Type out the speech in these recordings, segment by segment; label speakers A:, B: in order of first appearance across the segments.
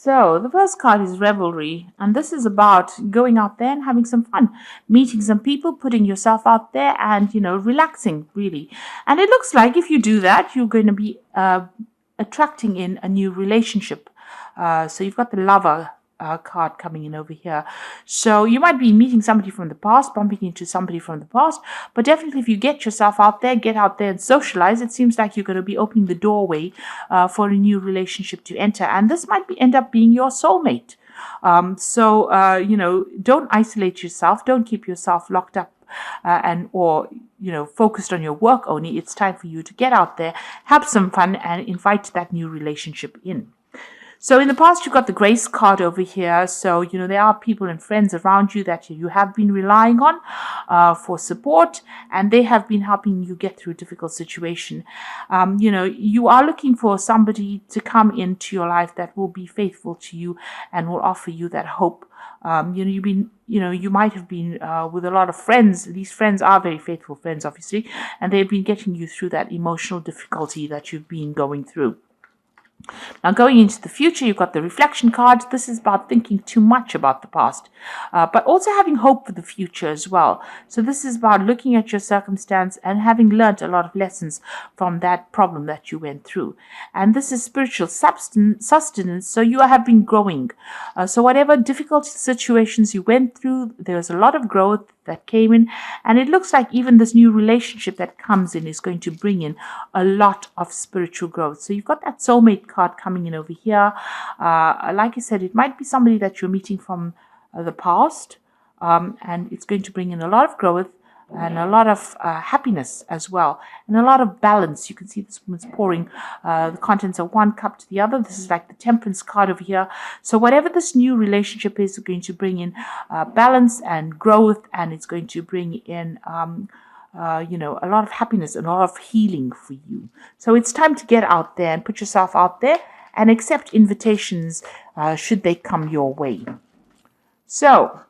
A: So the first card is revelry, and this is about going out there and having some fun, meeting some people, putting yourself out there, and relaxing really. And it looks like if you do that, you're going to be attracting in a new relationship. So you've got the lover card coming in over here. So you might be meeting somebody from the past, bumping into somebody from the past, but definitely if you get yourself out there, get out there and socialize, it seems like you're going to be opening the doorway for a new relationship to enter. And this might end up being your soulmate. Don't isolate yourself. Don't keep yourself locked up or focused on your work only. It's time for you to get out there, have some fun, and invite that new relationship in. So in the past, you've got the grace card over here. So, there are people and friends around you that you have been relying on for support, and they have been helping you get through a difficult situation. You are looking for somebody to come into your life that will be faithful to you and will offer you that hope. You might have been with a lot of friends. These friends are very faithful friends, obviously, and they've been getting you through that emotional difficulty that you've been going through. Now, going into the future, you've got the reflection card. This is about thinking too much about the past, but also having hope for the future as well. So this is about looking at your circumstance and having learned a lot of lessons from that problem that you went through. And this is spiritual sustenance, so you have been growing. So whatever difficult situations you went through, there's a lot of growth that came in, and it looks like even this new relationship that comes in is going to bring in a lot of spiritual growth. So you've got that soulmate card coming in over here. Like I said, it might be somebody that you're meeting from the past, and it's going to bring in a lot of growth and a lot of happiness as well, and a lot of balance. You can see this woman's pouring the contents of one cup to the other. This is like the temperance card over here. So whatever this new relationship is going to bring in balance and growth, and it's going to bring in a lot of happiness and a lot of healing for you. So it's time to get out there and put yourself out there and accept invitations should they come your way. So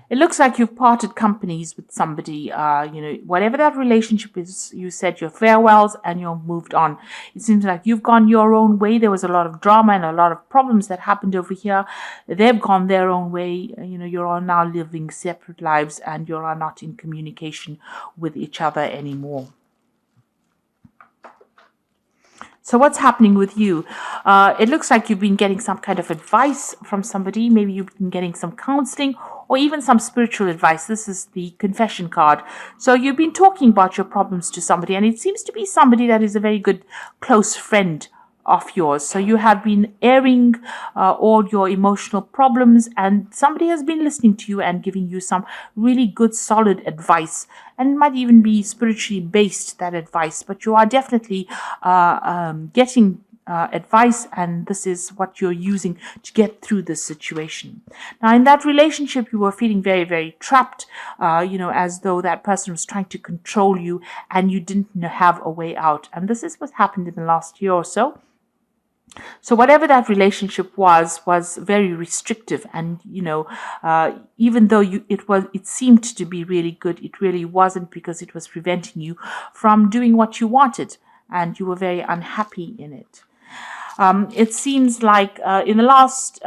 A: it looks like you've parted companies with somebody, whatever that relationship is, you said your farewells and you've moved on. It seems like you've gone your own way. There was a lot of drama and a lot of problems that happened over here. They've gone their own way. You're all now living separate lives and you're not in communication with each other anymore. So what's happening with you? It looks like you've been getting some kind of advice from somebody. Maybe you've been getting some counseling or even some spiritual advice. This is the confession card. So you've been talking about your problems to somebody, and it seems to be somebody that is a very good close friend of yours. So you have been airing all your emotional problems, and somebody has been listening to you and giving you some really good solid advice, and it might even be spiritually based, that advice, but you are definitely getting advice, and this is what you're using to get through this situation. Now, in that relationship, you were feeling very, very trapped, as though that person was trying to control you and you didn't have a way out. And this is what happened in the last year or so. So whatever that relationship was very restrictive, and even though it seemed to be really good, it really wasn't, because it was preventing you from doing what you wanted, and you were very unhappy in it. It seems like in the last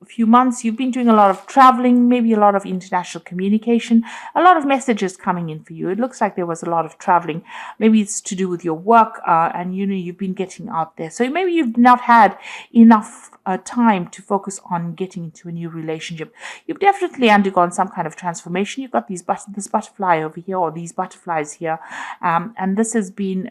A: few months you've been doing a lot of traveling, maybe a lot of international communication, a lot of messages coming in for you. It looks like there was a lot of traveling. Maybe it's to do with your work, and you've been getting out there. So maybe you've not had enough time to focus on getting into a new relationship. You've definitely undergone some kind of transformation. You've got this butterfly over here, or these butterflies here, and this has been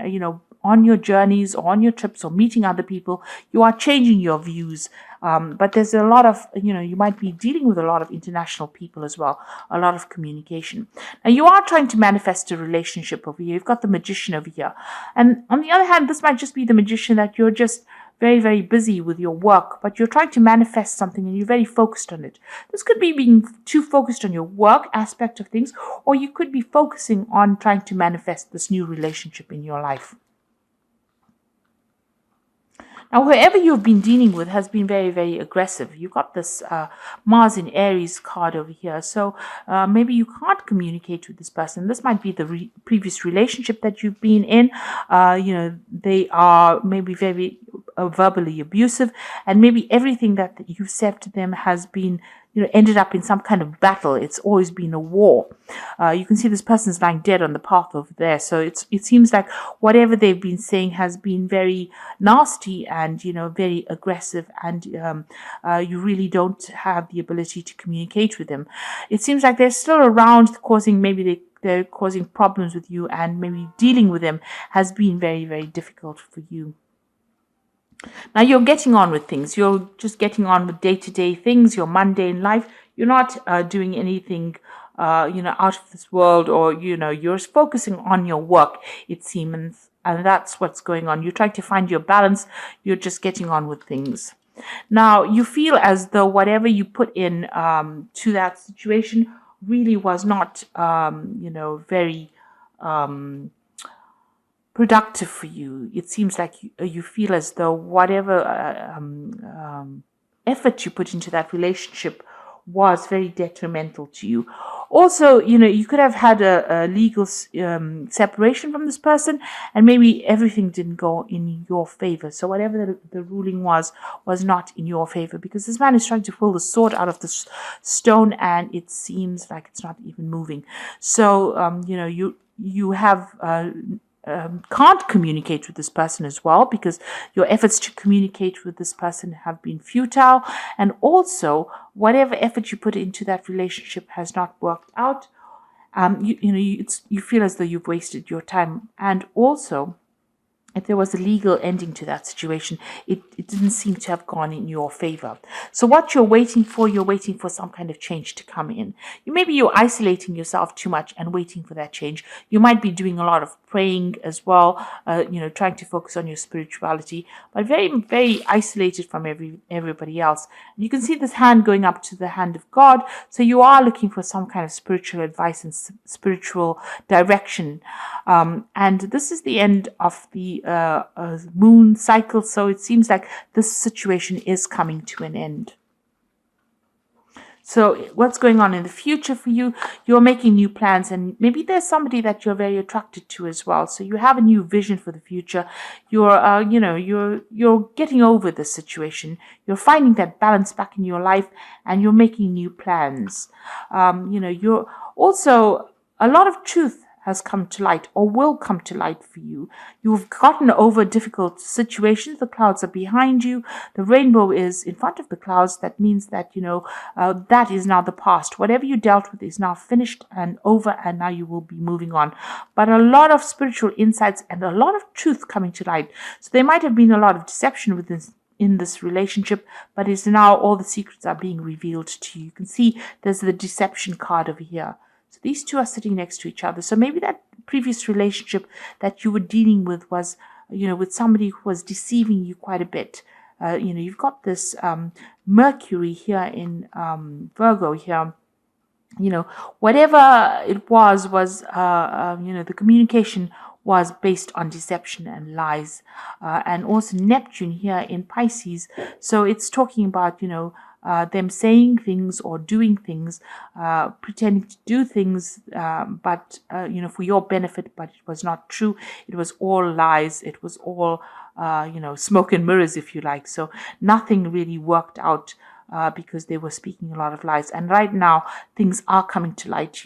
A: on your journeys or on your trips or meeting other people. You are changing your views, but there's a lot of you might be dealing with a lot of international people as well, a lot of communication. Now, you are trying to manifest a relationship over here. You've got the Magician over here, and on the other hand, this might just be the Magician that you're just very, very busy with your work, but you're trying to manifest something and you're very focused on it. This could be being too focused on your work aspect of things, or you could be focusing on trying to manifest this new relationship in your life. Now, whoever you've been dealing with has been very, very aggressive. You've got this Mars in Aries card over here. So maybe you can't communicate with this person. This might be the previous relationship that you've been in. They are maybe very verbally abusive, and maybe everything that you've said to them has been, ended up in some kind of battle. It's always been a war. You can see this person's lying dead on the path over there. So it seems like whatever they've been saying has been very nasty and, very aggressive, and you really don't have the ability to communicate with them. It seems like they're still around, causing, maybe they're causing problems with you, and maybe dealing with them has been very, very difficult for you. Now you're getting on with things. You're just getting on with day-to-day things, your mundane life. You're not doing anything, out of this world, or, you're focusing on your work, it seems. And that's what's going on. You're trying to find your balance. You're just getting on with things. Now you feel as though whatever you put in to that situation really was not, very productive for you. It seems like you feel as though whatever effort you put into that relationship was very detrimental to you. Also, you could have had a legal separation from this person, and maybe everything didn't go in your favor. So whatever the ruling was not in your favor, because this man is trying to pull the sword out of the stone, and it seems like it's not even moving. So, you have can't communicate with this person as well, because your efforts to communicate with this person have been futile, and also whatever effort you put into that relationship has not worked out. You feel as though you've wasted your time, and also, if there was a legal ending to that situation, it didn't seem to have gone in your favor. So what you're waiting for some kind of change to come in. Maybe you're isolating yourself too much and waiting for that change. You might be doing a lot of praying as well, trying to focus on your spirituality, but very, very isolated from everybody else. And you can see this hand going up to the hand of God. So you are looking for some kind of spiritual advice and spiritual direction. And this is the end of the moon cycle, so it seems like this situation is coming to an end. So what's going on in the future for you? You're making new plans, and maybe there's somebody that you're very attracted to as well. So you have a new vision for the future. You're getting over this situation. You're finding that balance back in your life, and you're making new plans. You're also, a lot of truth has come to light, or will come to light for you. You've gotten over difficult situations. The clouds are behind you. The rainbow is in front of the clouds. That means that, that is now the past. Whatever you dealt with is now finished and over, and now you will be moving on. But a lot of spiritual insights and a lot of truth coming to light. So there might have been a lot of deception in this relationship, but it's now all the secrets are being revealed to you. You can see there's the deception card over here. So these two are sitting next to each other. So maybe that previous relationship that you were dealing with was, with somebody who was deceiving you quite a bit. You've got this Mercury here in Virgo here. Whatever it was, the communication was based on deception and lies. And also Neptune here in Pisces. So it's talking about, them saying things or doing things, pretending to do things, but for your benefit, but it was not true. It was all lies. It was all, smoke and mirrors, if you like. So nothing really worked out, because they were speaking a lot of lies. And right now, things are coming to light.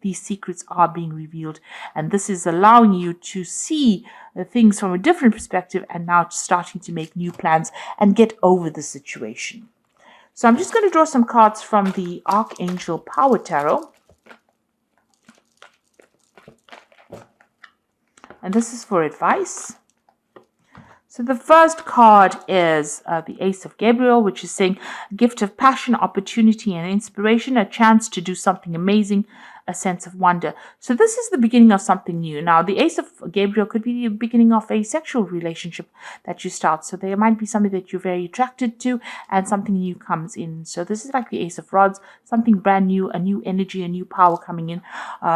A: These secrets are being revealed, and this is allowing you to see things from a different perspective, and now starting to make new plans and get over the situation. So I'm just going to draw some cards from the Archangel Power Tarot. And this is for advice. So the first card is the Ace of Gabriel, which is saying a gift of passion, opportunity, and inspiration, a chance to do something amazing, a sense of wonder. So this is the beginning of something new. Now, the Ace of Gabriel could be the beginning of a sexual relationship that you start. So there might be somebody that you're very attracted to, and something new comes in. So this is like the Ace of Rods, something brand new, a new energy, a new power coming in.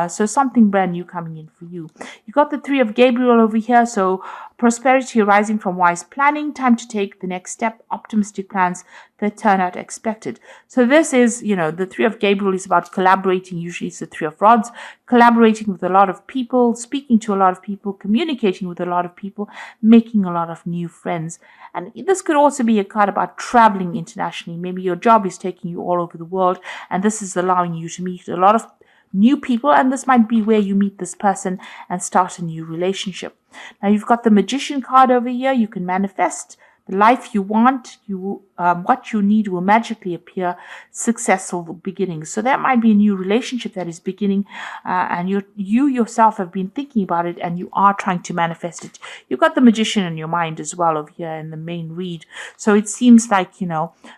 A: So something brand new coming in for you. You got the Three of Gabriel over here. So prosperity arising from wise planning, time to take the next step, optimistic plans that turn out expected. So this is, the Three of Gabriel is about collaborating. Usually it's the Three of Rods, collaborating with a lot of people, speaking to a lot of people, communicating with a lot of people, making a lot of new friends. And this could also be a card about traveling internationally. Maybe your job is taking you all over the world, and this is allowing you to meet a lot of new people, and this might be where you meet this person and start a new relationship. Now you've got the Magician card over here. You can manifest the life you want. What you need will magically appear. Successful beginnings. So that might be a new relationship that is beginning, and you yourself have been thinking about it, and you are trying to manifest it. You've got the Magician in your mind as well over here in the main read. So it seems like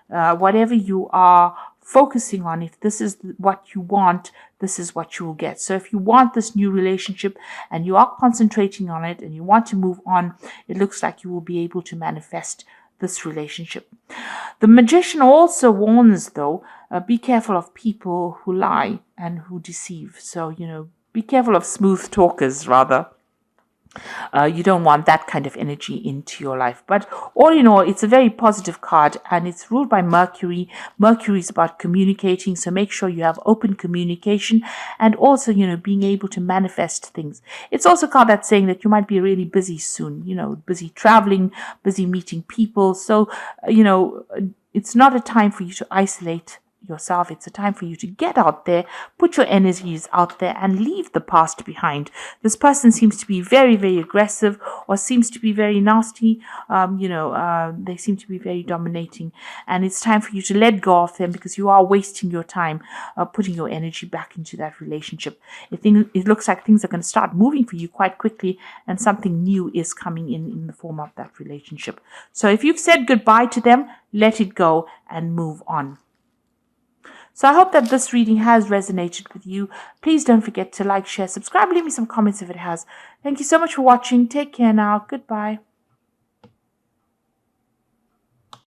A: whatever you are focusing on, if this is what you want, this is what you will get. So if you want this new relationship and you are concentrating on it and you want to move on, it looks like you will be able to manifest this relationship. The Magician also warns, though, be careful of people who lie and who deceive. So, be careful of smooth talkers, rather. You don't want that kind of energy into your life. But all in all, it's a very positive card, and it's ruled by Mercury. Mercury is about communicating, so make sure you have open communication, and also, being able to manifest things. It's also a card that's saying that you might be really busy soon, busy traveling, busy meeting people. So, it's not a time for you to isolate yourself. It's a time for you to get out there, put your energies out there, and leave the past behind. This person seems to be very, very aggressive, or seems to be very nasty. They seem to be very dominating, and it's time for you to let go of them, because you are wasting your time putting your energy back into that relationship. It looks like things are going to start moving for you quite quickly, and something new is coming in the form of that relationship. So if you've said goodbye to them, let it go and move on. So I hope that this reading has resonated with you. Please don't forget to like, share, subscribe, leave me some comments if it has. Thank you so much for watching. Take care now. Goodbye.